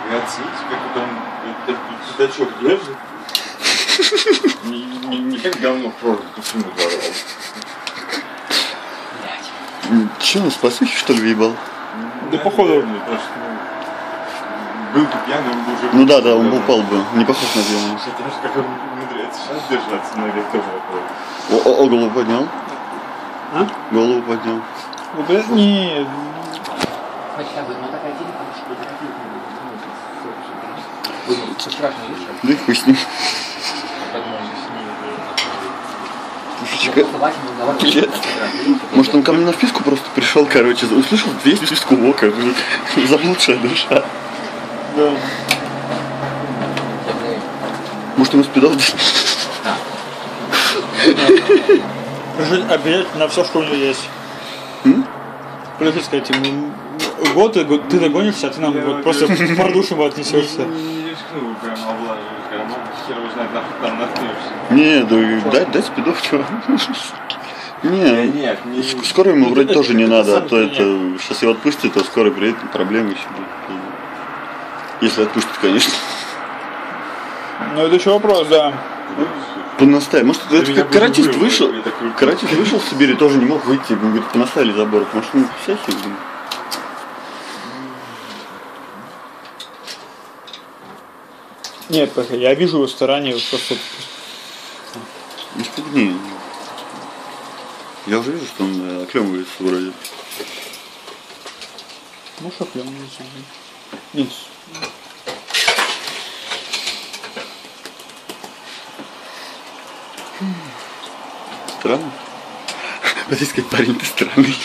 И оцените, как это он, этот пятачок держит. Не как говно в прорубь, почему ворвал. Че, он с посухи, что ли, въебал? Да походу. Был бы пьяный, он бы уже... Ну да, он бы упал бы. Не похож на пьяного. Потому что как он умудряется сейчас держаться, на век тоже вопрос. Голову поднял? А? Голову поднял. Нет. Хотя бы, но такая телефон, что это страшно, видишь? Да и хуй с ним. Блядь. Может, он ко мне на вписку просто пришел, короче, услышал весь вписку ока, заблудшая душа. Да. Может, он спидал? Объять на все, что у него есть. Прежде сказать ему, год ты догонишься, а ты нам вот просто по душам отнесешься. Не рискнул прям облаживать, прям, хер его знает, нахуй там наткнешься. Не, да дай спидов, чего? Нет, скоро ему вроде тоже не надо, а то это, сейчас его отпустят, то скоро приедет, проблемы еще будут. Если отпустят, конечно. Ну это еще вопрос, да. Понаставили. Может, это как каратист вышел. Каратист вышел в Сибири, тоже не мог выйти. Говорит, понаставили за борт. Может, ну, всякие, блин. Нет, я вижу его старания просто. Не спугни. Я уже вижу, что он оклемывается вроде. Ну, оклемывается. Нет. Странно? Хотел сказать, парень, ты странный.